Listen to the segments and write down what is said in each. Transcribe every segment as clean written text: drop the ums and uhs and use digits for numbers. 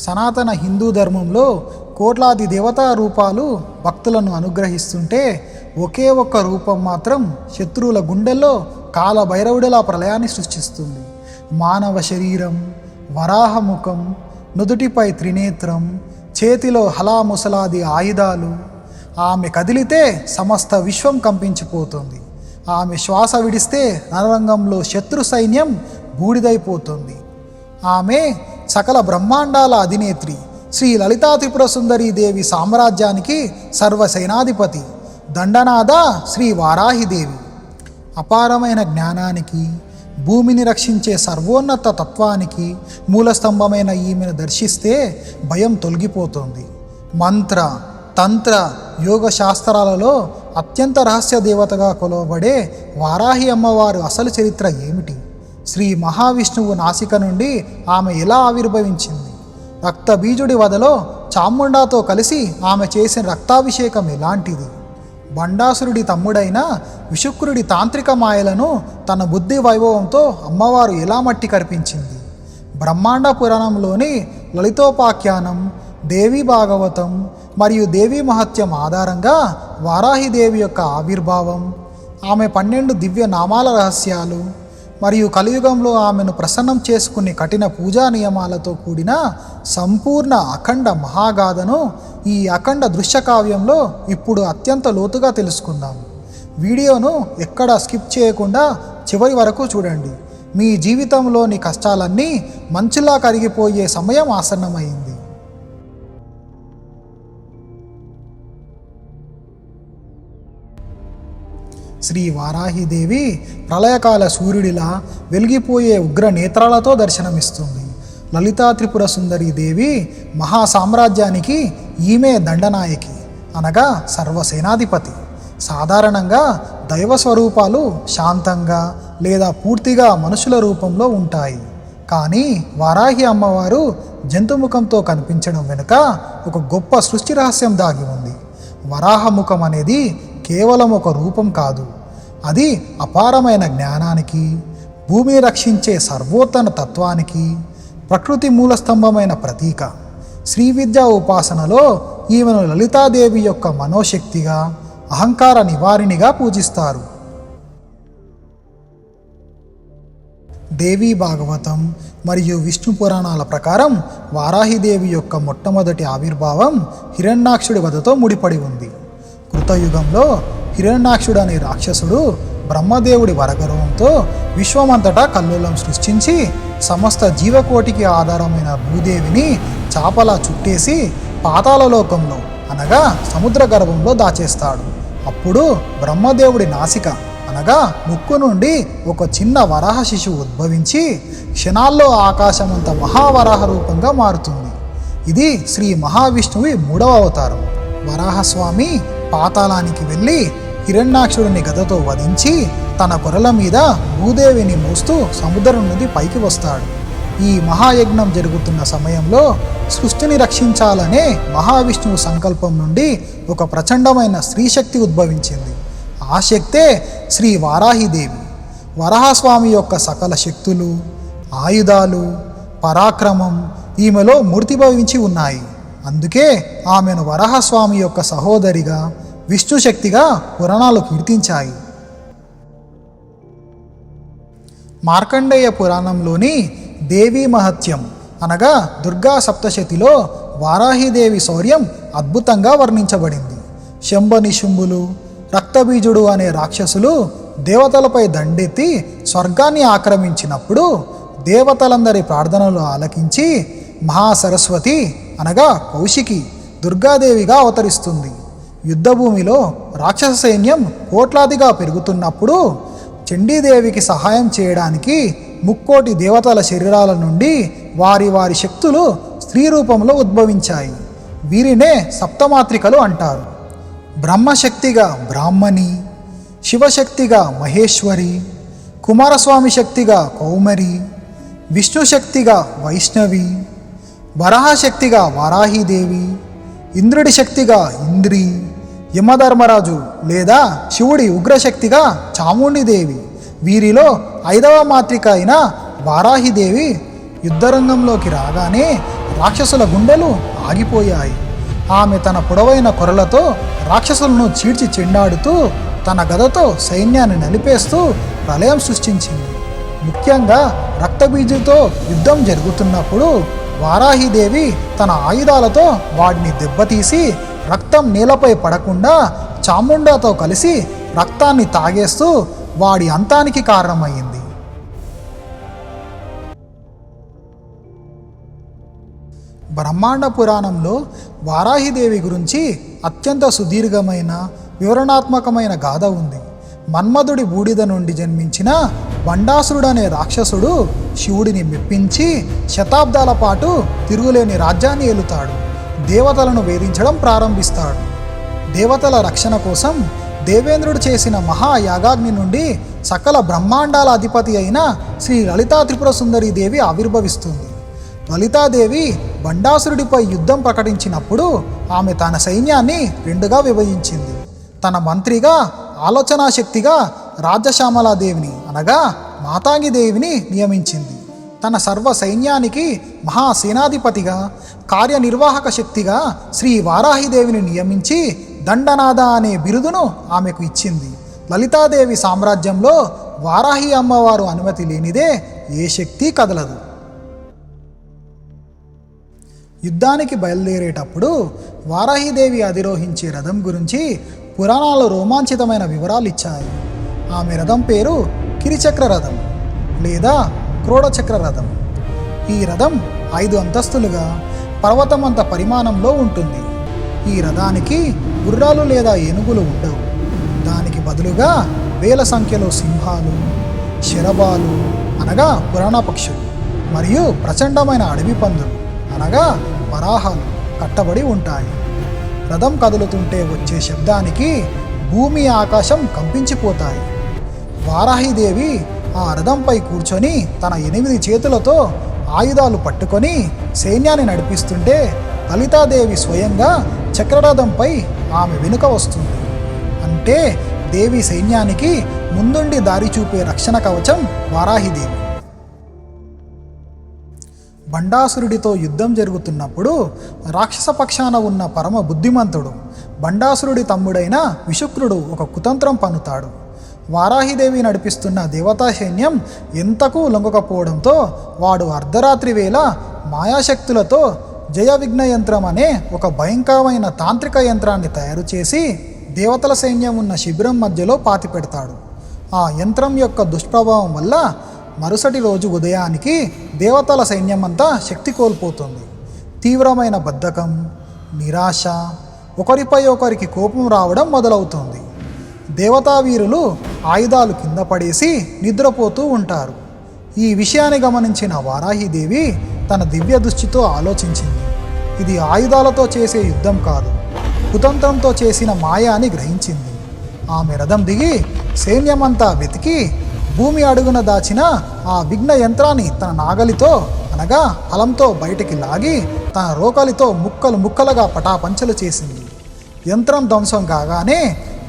సనాతన హిందూ ధర్మంలో కోట్లాది దేవతా రూపాలు భక్తులను అనుగ్రహిస్తుంటే ఒకే ఒక్క రూపం మాత్రం శత్రువుల గుండెల్లో కాలభైరవుడిలా ప్రళయాన్ని సృష్టిస్తుంది. మానవ శరీరం, వరాహముఖం, నుదుటిపై త్రినేత్రం, చేతిలో హలాముసలాది ఆయుధాలు. ఆమె కదిలితే సమస్త విశ్వం కంపించిపోతుంది. ఆమె శ్వాస విడిస్తే నరరంగంలో శత్రు సైన్యం బూడిదైపోతుంది. ఆమె సకల బ్రహ్మాండాల అధినేత్రి, శ్రీ లలితా త్రిపుర సుందరీ దేవి సామ్రాజ్యానికి సర్వసేనాధిపతి, దండనాథ శ్రీ వారాహిదేవి. అపారమైన జ్ఞానానికి, భూమిని రక్షించే సర్వోన్నత తత్వానికి మూలస్తంభమైన ఈమెను దర్శిస్తే భయం తొలగిపోతుంది. మంత్ర, తంత్ర, యోగ శాస్త్రాలలో అత్యంత రహస్య దేవతగా కొలవబడే వారాహి అమ్మవారు అసలు చరిత్ర ఏమిటి? శ్రీ మహావిష్ణువు నాసిక నుండి ఆమె ఎలా ఆవిర్భవించింది? రక్తబీజుడి వదలో చాముండాతో కలిసి ఆమె చేసిన రక్తాభిషేకం ఎలాంటిది? బండాసురుడి తమ్ముడైన విశుక్రుడి తాంత్రిక మాయలను తన బుద్ధి వైభవంతో అమ్మవారు ఎలా మట్టి కరిపించింది? బ్రహ్మాండ పురాణంలోని లలితోపాఖ్యానం, దేవీ భాగవతం మరియు దేవీ మహత్యం ఆధారంగా వారాహిదేవి యొక్క ఆవిర్భావం, ఆమె 12 దివ్య నామాల రహస్యాలు మరియు కలియుగంలో ఆమెను ప్రసన్నం చేసుకునే కఠిన పూజా నియమాలతో కూడిన సంపూర్ణ అఖండ మహాగాథను ఈ అఖండ దృశ్యకావ్యంలో ఇప్పుడు అత్యంత లోతుగా తెలుసుకుందాం. వీడియోను ఎక్కడా స్కిప్ చేయకుండా చివరి వరకు చూడండి. మీ జీవితంలోని కష్టాలన్నీ మంచులా కరిగిపోయే సమయం ఆసన్నమైంది. శ్రీ వారాహిదేవి ప్రళయకాల సూర్యుడిలా వెలిగిపోయే ఉగ్ర నేత్రాలతో దర్శనమిస్తుంది. లలితా త్రిపుర సుందరీ దేవి మహాసామ్రాజ్యానికి ఈమె దండనాయకి, అనగా సర్వసేనాధిపతి. సాధారణంగా దైవ స్వరూపాలు శాంతంగా లేదా పూర్తిగా మనుషుల రూపంలో ఉంటాయి. కానీ వారాహి అమ్మవారు జంతుముఖంతో కనిపించడం వెనుక ఒక గొప్ప సృష్టి రహస్యం దాగి ఉంది. వరాహముఖం అనేది కేవలం ఒక రూపం కాదు, అది అపారమైన జ్ఞానానికి, భూమిని రక్షించే సర్వోత్తమ తత్వానికి, ప్రకృతి మూలస్తంభమైన ప్రతీక. శ్రీ విద్యా ఉపాసనలో ఈమెను లలితాదేవి యొక్క మనోశక్తిగా, అహంకార నివారిణిగా పూజిస్తారు. దేవీ భాగవతం మరియు విష్ణు పురాణాల ప్రకారం వారాహిదేవి యొక్క మొట్టమొదటి ఆవిర్భావం హిరణ్యాక్షుడి వధతో ముడిపడి ఉంది. కృతయుగంలో హిరణ్యాక్షుడు అనే రాక్షసుడు బ్రహ్మదేవుడి వరగర్వంతో విశ్వమంతటా కల్లోలం సృష్టించి సమస్త జీవకోటికి ఆధారమైన భూదేవిని చాపలా చుట్టేసి పాతాళలోకంలో అనగా సముద్ర గర్భంలో దాచేస్తాడు. అప్పుడు బ్రహ్మదేవుడి నాసిక అనగా ముక్కు నుండి ఒక చిన్న వరాహ శిశువు ఉద్భవించి క్షణాల్లో ఆకాశమంత మహావరాహ రూపంగా మారుతుంది. ఇది శ్రీ మహావిష్ణువి 3వ అవతారం. వరాహస్వామి పాతాళానికి వెళ్ళి హిరణ్యాక్షుడిని గదతో వధించి తన కొరల మీద భూదేవిని మోస్తూ సముద్రం నుండి పైకి వస్తాడు. ఈ మహాయజ్ఞం జరుగుతున్న సమయంలో సృష్టిని రక్షించాలనే మహావిష్ణువు సంకల్పం నుండి ఒక ప్రచండమైన స్త్రీశక్తి ఉద్భవించింది. ఆ శక్తే శ్రీ వారాహిదేవి. వరాహస్వామి యొక్క సకల శక్తులు, ఆయుధాలు, పరాక్రమం ఈమెలో మూర్తిభవించి ఉన్నాయి. అందుకే ఆమెను వరాహస్వామి యొక్క సహోదరిగా, విష్ణుశక్తిగా పురాణాలు కీర్తించాయి. మార్కండేయ పురాణంలోని దేవీ మహత్యం అనగా దుర్గా సప్తశతిలో వారాహిదేవి శౌర్యం అద్భుతంగా వర్ణించబడింది. శంభనిశుంభులు, రక్తబీజుడు అనే రాక్షసులు దేవతలపై దండెత్తి స్వర్గాన్ని ఆక్రమించినప్పుడు దేవతలందరి ప్రార్థనలు ఆలకించి మహాసరస్వతి అనగా కౌశికి దుర్గాదేవిగా అవతరిస్తుంది. యుద్ధభూమిలో రాక్షస సైన్యం కోట్లాదిగా పెరుగుతున్నప్పుడు చండీదేవికి సహాయం చేయడానికి 3,000,000 దేవతల శరీరాల నుండి వారి వారి శక్తులు స్త్రీ రూపంలో ఉద్భవించాయి. వీరినే సప్తమాత్రికలు అంటారు. బ్రహ్మశక్తిగా బ్రాహ్మణి, శివశక్తిగా మహేశ్వరి, కుమారస్వామి శక్తిగా కౌమరి, విష్ణుశక్తిగా వైష్ణవి, వరాహశక్తిగా వారాహిదేవి, ఇంద్రుడి శక్తిగా ఇంద్రి, యమధర్మరాజు లేదా శివుడి ఉగ్రశక్తిగా చాముండిదేవి. వీరిలో 5వ మాత్రిక అయిన వారాహిదేవి యుద్ధరంగంలోకి రాగానే రాక్షసుల గుండెలు ఆగిపోయాయి. ఆమె తన పొడవైన కొరలతో రాక్షసులను చీడ్చి చెండాడుతూ తన గదతో సైన్యాన్ని నలిపేస్తూ ప్రళయం సృష్టించింది. ముఖ్యంగా రక్తబీజుతో యుద్ధం జరుగుతున్నప్పుడు వారాహిదేవి తన ఆయుధాలతో వాడిని దెబ్బతీసి రక్తం నేలపై పడకుండా చాముండాతో కలిసి రక్తాన్ని తాగేస్తూ వాడి అంతానికి కారణమయ్యింది. బ్రహ్మాండ పురాణంలో వారాహిదేవి గురించి అత్యంత సుదీర్ఘమైన వివరణాత్మకమైన గాథ ఉంది. మన్మధుడి బూడిద నుండి జన్మించిన బండాసురుడనే రాక్షసుడు శివుడిని మెప్పించి శతాబ్దాల పాటు తిరుగులేని రాజ్యాన్ని ఏలుతాడు. దేవతలను వేధించడం ప్రారంభిస్తాడు. దేవతల రక్షణ కోసం దేవేంద్రుడు చేసిన మహాయాగాగ్ని నుండి సకల బ్రహ్మాండాల అధిపతి అయిన శ్రీ లలితా త్రిపుర సుందరీ దేవి ఆవిర్భవిస్తుంది. లలితాదేవి బండాసురుడిపై యుద్ధం ప్రకటించినప్పుడు ఆమె తన సైన్యాన్ని రెండుగా విభజించింది. తన మంత్రిగా, ఆలోచనా శక్తిగా రాజశ్యామలాదేవిని అనగా మాతాంగిదేవిని నియమించింది. తన సర్వ సైన్యానికి మహాసేనాధిపతిగా, కార్యనిర్వాహక శక్తిగా శ్రీ వారాహిదేవిని నియమించి దండనాథ అనే బిరుదును ఆమెకు ఇచ్చింది. లలితాదేవి సామ్రాజ్యంలో వారాహి అమ్మవారు అనుమతి లేనిదే ఏ శక్తి కదలదు. యుద్ధానికి బయలుదేరేటప్పుడు వారాహిదేవి అధిరోహించే రథం గురించి పురాణాలు రోమాంచితమైన వివరాలు ఇచ్చాయి. ఆమె రథం పేరు కిరిచక్ర రథం లేదా క్రోడచక్ర రథం. ఈ రథం 5 అంతస్తులుగా పర్వతమంత పరిమాణంలో ఉంటుంది. ఈ రథానికి గుర్రాలు లేదా ఏనుగులు ఉండవు. దానికి బదులుగా వేల సంఖ్యలో సింహాలు, శరభాలు అనగా పురాణ పక్షులు మరియు ప్రచండమైన అడవి పందులు అనగా వరాహాలు కట్టబడి ఉంటాయి. రథం కదులుతుంటే వచ్చే శబ్దానికి భూమి ఆకాశం కంపించిపోతాయి. వారాహిదేవి ఆ రథంపై కూర్చొని తన 8 చేతులతో ఆయుధాలు పట్టుకొని సైన్యాన్ని నడిపిస్తుంటే లలితాదేవి స్వయంగా చక్రరథంపై ఆమె వెనుక వస్తుంది. అంటే దేవి సైన్యానికి ముందుండి దారి చూపే రక్షణ కవచం వారాహిదేవి. బండాసురుడితో యుద్ధం జరుగుతున్నప్పుడు రాక్షస పక్షాన ఉన్న పరమ బుద్ధిమంతుడు బండాసురుడి తమ్ముడైన విశుక్రుడు ఒక కుతంత్రం పన్నుతాడు. వారాహిదేవి నడిపిస్తున్న దేవతా సైన్యం ఎంతకు లొంగకపోవడంతో వాడు అర్ధరాత్రి వేళ మాయాశక్తులతో జయ విఘ్న యంత్రం అనే ఒక భయంకరమైన తాంత్రిక యంత్రాన్ని తయారు చేసి దేవతల సైన్యం ఉన్న శిబిరం మధ్యలో పాతిపెడతాడు. ఆ యంత్రం యొక్క దుష్ప్రభావం వల్ల మరుసటి రోజు ఉదయానికి దేవతల సైన్యమంతా శక్తి కోల్పోతుంది. తీవ్రమైన బద్ధకం, నిరాశ, ఒకరిపై ఒకరికి కోపం రావడం మొదలవుతుంది. దేవతావీరులు ఆయుధాలు కింద పడేసి నిద్రపోతూ ఉంటారు. ఈ విషయాన్ని గమనించిన వారాహిదేవి తన దివ్య దృష్టితో ఆలోచించింది. ఇది ఆయుధాలతో చేసే యుద్ధం కాదు, కుతంత్రంతో చేసిన మాయ అని గ్రహించింది. ఆమె రథం దిగి సైన్యమంతా వెతికి భూమి అడుగున దాచిన ఆ విఘ్న యంత్రాన్ని తన నాగలితో అనగా హలంతో బయటికి లాగి తన రోకలితో ముక్కలు ముక్కలుగా పటాపంచలు చేసింది. యంత్రం ధ్వంసం కాగానే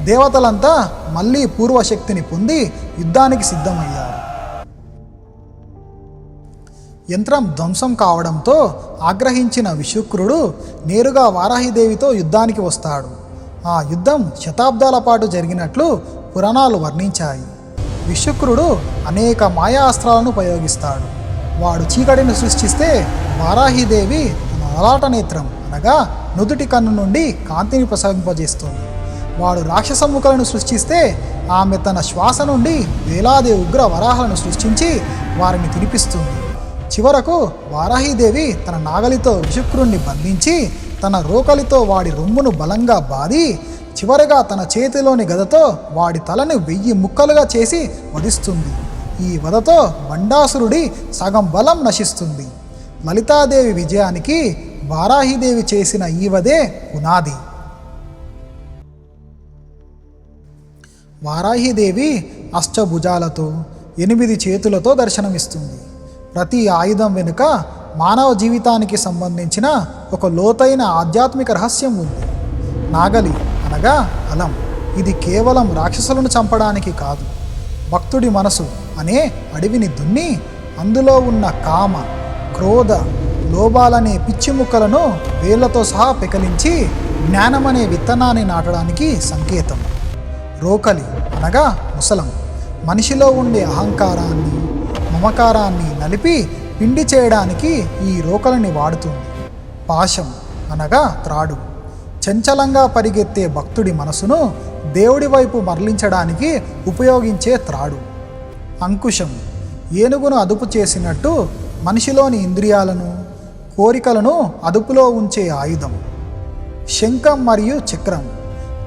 దేవతలంతా మళ్ళీ పూర్వశక్తిని పొంది యుద్ధానికి సిద్ధమయ్యారు. యంత్రం ధ్వంసం కావడంతో ఆగ్రహించిన విశుక్రుడు నేరుగా వారాహిదేవితో యుద్ధానికి వస్తాడు. ఆ యుద్ధం శతాబ్దాల పాటు జరిగినట్లు పురాణాలు వర్ణించాయి. విశుక్రుడు అనేక మాయా అస్త్రాలను ఉపయోగిస్తాడు. వాడు చీకటిని సృష్టిస్తే వారాహిదేవి తన లలాట నేత్రం అనగా నుదుటి కన్ను నుండి కాంతిని ప్రసరింపజేస్తుంది. వాడు రాక్షస ముఖలను సృష్టిస్తే ఆమె తన శ్వాస నుండి వేలాది ఉగ్ర వరాహాలను సృష్టించి వారిని తినిపిస్తుంది. చివరకు వారాహిదేవి తన నాగలితో విశుక్రుణ్ణి బంధించి తన రోకలితో వాడి రొమ్మును బలంగా బాది చివరగా తన చేతిలోని గదతో వాడి తలని 1000 ముక్కలుగా చేసి వధిస్తుంది. ఈ వధతో బండాసురుడి సగం బలం నశిస్తుంది. లలితాదేవి విజయానికి వారాహిదేవి చేసిన ఈ వధే పునాది. వారాహిదేవి అష్టభుజాలతో 8 చేతులతో దర్శనమిస్తుంది. ప్రతి ఆయుధం వెనుక మానవ జీవితానికి సంబంధించిన ఒక లోతైన ఆధ్యాత్మిక రహస్యం ఉంది. నాగలి అనగా అలం, ఇది కేవలం రాక్షసులను చంపడానికి కాదు, భక్తుడి మనసు అనే అడవిని దున్ని అందులో ఉన్న కామ, క్రోధ, లోభాలనే పిచ్చి ముక్కలను వేళ్లతో సహా పెకలించి జ్ఞానమనే విత్తనాన్ని నాటడానికి సంకేతం. రోకలి అనగా ముసలం మనిషిలో ఉండే అహంకారాన్ని, మమకారాన్ని నలిపి పిండి చేయడానికి ఈ రోకలిని వాడుతుంది. పాశం అనగా త్రాడు చంచలంగా పరిగెత్తే భక్తుడి మనసును దేవుడి వైపు మరలించడానికి ఉపయోగించే త్రాడు. అంకుశం ఏనుగును అదుపు చేసినట్టు మనిషిలోని ఇంద్రియాలను, కోరికలను అదుపులో ఉంచే ఆయుధం. శంఖం మరియు చక్రం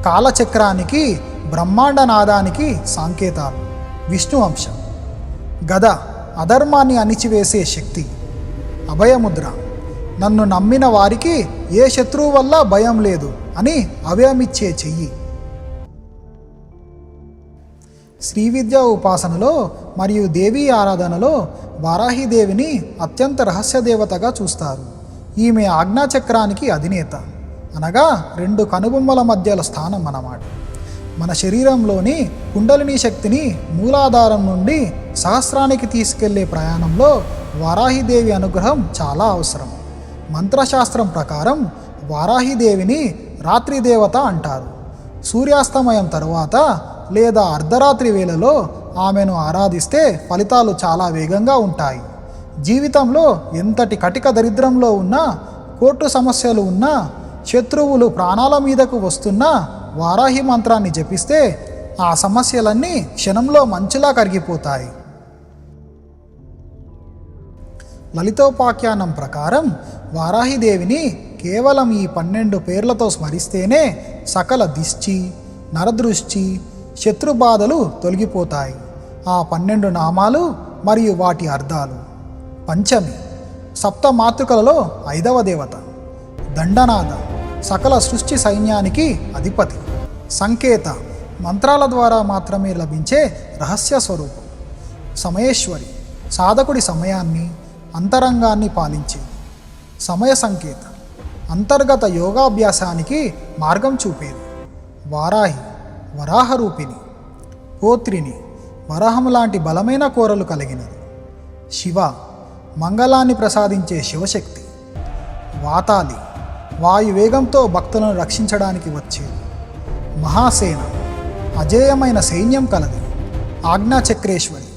కాలచక్రానికి, బ్రహ్మాండ నాదానికి సంకేతాలు. విష్ణు అంశం. గద అధర్మాన్ని అణిచివేసే శక్తి. అభయముద్ర నన్ను నమ్మిన వారికి ఏ శత్రువు వల్ల భయం లేదు అని అభయమిచ్చే చెయ్యి. శ్రీ విద్యా ఉపాసనలో మరియు దేవీ ఆరాధనలో వారాహిదేవిని అత్యంత రహస్య దేవతగా చూస్తారు. ఈమె ఆజ్ఞాచక్రానికి అధినేత, అనగా 2 కనుబొమ్మల మధ్యల స్థానం అన్నమాట. మన శరీరంలోని కుండలిని శక్తిని మూలాధారం నుండి సహస్రానికి తీసుకెళ్లే ప్రయాణంలో వారాహిదేవి అనుగ్రహం చాలా అవసరం. మంత్రశాస్త్రం ప్రకారం వారాహిదేవిని రాత్రి దేవత అంటారు. సూర్యాస్తమయం తరువాత లేదా అర్ధరాత్రి వేళలో ఆమెను ఆరాధిస్తే ఫలితాలు చాలా వేగంగా ఉంటాయి. జీవితంలో ఎంతటి కటిక దరిద్రంలో ఉన్నా, కోర్టు సమస్యలు ఉన్నా, శత్రువులు ప్రాణాల మీదకు వస్తున్నా వారాహి మంత్రాన్ని జపిస్తే ఆ సమస్యలన్నీ క్షణంలో మంచులా కరిగిపోతాయి. లలితోపాఖ్యానం ప్రకారం వారాహిదేవిని కేవలం ఈ 12 పేర్లతో స్మరిస్తేనే సకల దిష్టి, నరదృష్టి, శత్రుబాధలు తొలగిపోతాయి. ఆ 12 నామాలు మరియు వాటి అర్థాలు. పంచమి సప్త మాతృకలలో 5వ దేవత. దండనాథ సకల సృష్టి సైన్యానికి అధిపతి. సంకేత మంత్రాల ద్వారా మాత్రమే లభించే రహస్య స్వరూపం. సమయేశ్వరి సాధకుడి సమయాన్ని, అంతరంగాన్ని పాలించేది. సమయ సంకేత అంతర్గత యోగాభ్యాసానికి మార్గం చూపేది. వారాహి వరాహరూపిణి. పోత్రిని వరాహం లాంటి బలమైన కోరలు కలిగినది. శివ మంగళాన్ని ప్రసాదించే శివశక్తి. వాతాలి వాయువేగంతో భక్తులను రక్షించడానికి వచ్చేది. మహాసేన అజేయమైన సైన్యం కలది. ఆజ్ఞాచక్రేశ్వరి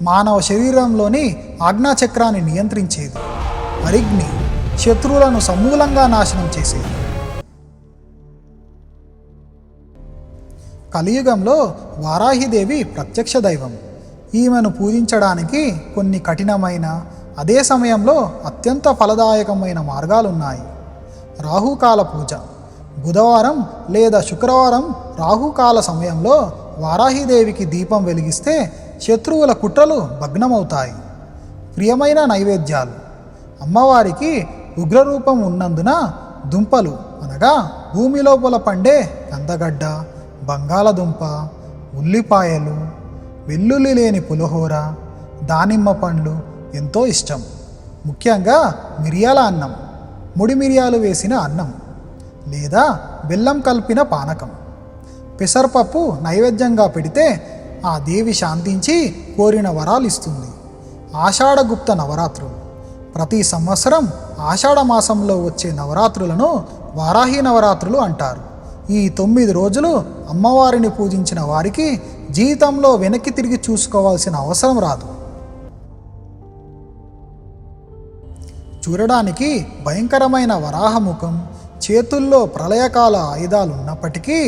మానవ శరీరంలోని ఆజ్ఞాచక్రాన్ని నియంత్రించేది. అరిగ్ని శత్రువులను సమూలంగా నాశనం చేసేది. కలియుగంలో వారాహిదేవి ప్రత్యక్ష దైవం. ఈమెను పూజించడానికి కొన్ని కఠినమైన, అదే సమయంలో అత్యంత ఫలదాయకమైన మార్గాలున్నాయి. రాహుకాల పూజ. బుధవారం లేదా శుక్రవారం రాహుకాల సమయంలో వారాహిదేవికి దీపం వెలిగిస్తే శత్రువుల కుట్రలు భగ్నమవుతాయి. ప్రియమైన నైవేద్యాలు. అమ్మవారికి ఉగ్రరూపం ఉన్నందున దుంపలు అనగా భూమి లోపల పండే కందగడ్డ, బంగాళదుంప, ఉల్లిపాయలు, వెల్లుల్లి లేని పులిహోర, దానిమ్మ పండ్లు ఎంతో ఇష్టం. ముఖ్యంగా మిరియాల అన్నం, ముడి మిరియాలు వేసిన అన్నం లేదా బెల్లం కలిపిన పానకం. పెసరపప్పు నైవేద్యంగా పెడితే ఆ దేవి శాంతించి కోరిన వరాలు ఇస్తుంది. ఆషాఢగుప్త నవరాత్రులు. ప్రతి సంవత్సరం ఆషాఢ మాసంలో వచ్చే నవరాత్రులను వారాహి నవరాత్రులు అంటారు. ఈ 9 రోజులు అమ్మవారిని పూజించిన వారికి జీవితంలో వెనక్కి తిరిగి చూసుకోవాల్సిన అవసరం రాదు. చూడడానికి భయంకరమైన వరాహముఖం, చేతుల్లో ప్రళయకాల ఆయుధాలు ఉన్నప్పటికీ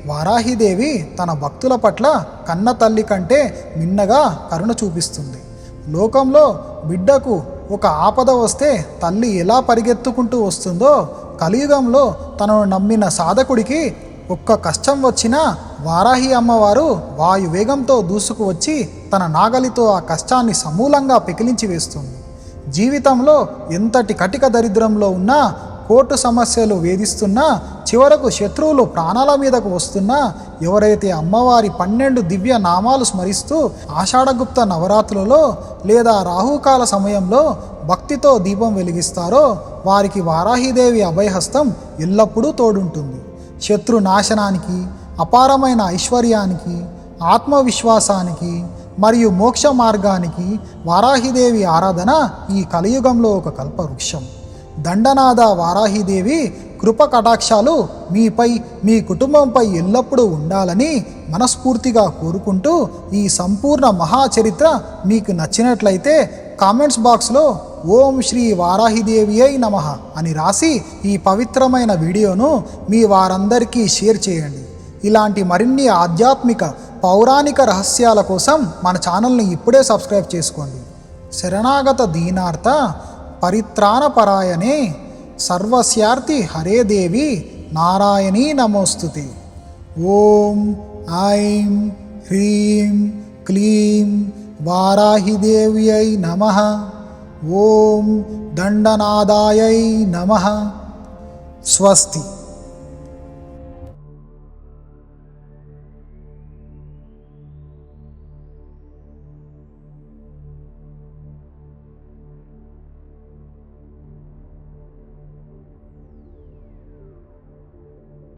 వారాహిదేవి తన భక్తుల పట్ల కన్న తల్లి కంటే మిన్నగా కరుణ చూపిస్తుంది. లోకంలో బిడ్డకు ఒక ఆపద వస్తే తల్లి ఎలా పరిగెత్తుకుంటూ వస్తుందో, కలియుగంలో తనను నమ్మిన సాధకుడికి ఒక్క కష్టం వచ్చినా వారాహి అమ్మవారు వాయువేగంతో దూసుకు వచ్చి తన నాగలితో ఆ కష్టాన్ని సమూలంగా పెకిలించి వేస్తుంది. జీవితంలో ఎంతటి కటిక దరిద్రంలో ఉన్నా, కోర్టు సమస్యలు వేధిస్తున్నా, చివరకు శత్రువులు ప్రాణాల మీదకు వస్తున్నా, ఎవరైతే అమ్మవారి 12 దివ్య నామాలు స్మరిస్తూ ఆషాఢగుప్త నవరాత్రులలో లేదా రాహుకాల సమయంలో భక్తితో దీపం వెలిగిస్తారో వారికి వారాహిదేవి అభయహస్తం ఎల్లప్పుడూ తోడుంటుంది. శత్రు నాశనానికి, అపారమైన ఐశ్వర్యానికి, ఆత్మవిశ్వాసానికి మరియు మోక్ష మార్గానికి వారాహిదేవి ఆరాధన ఈ కలియుగంలో ఒక కల్పవృక్షం. దండనాథ వారాహిదేవి కృప కటాక్షాలు మీపై మీ కుటుంబంపై ఎల్లప్పుడూ ఉండాలని మనస్ఫూర్తిగా కోరుకుంటూ ఈ సంపూర్ణ మహాచరిత్ర మీకు నచ్చినట్లయితే కామెంట్స్ బాక్స్లో ఓం శ్రీ వారాహిదేవియై నమః అని రాసి ఈ పవిత్రమైన వీడియోను మీ వారందరికీ షేర్ చేయండి. ఇలాంటి మరిన్ని ఆధ్యాత్మిక పౌరాణిక రహస్యాల కోసం మన ఛానల్ని ఇప్పుడే సబ్స్క్రైబ్ చేసుకోండి. శరణాగత దీనార్థ పరిత్రాణపరాయణే సర్వస్యార్థి హరే దేవి నారాయణీ నమోస్తుతే. ఓం ఐం హ్రీం క్లీం వారాహిదేవ్యై నమః. ఓం దండనాదాయై నమః. స్వస్తి.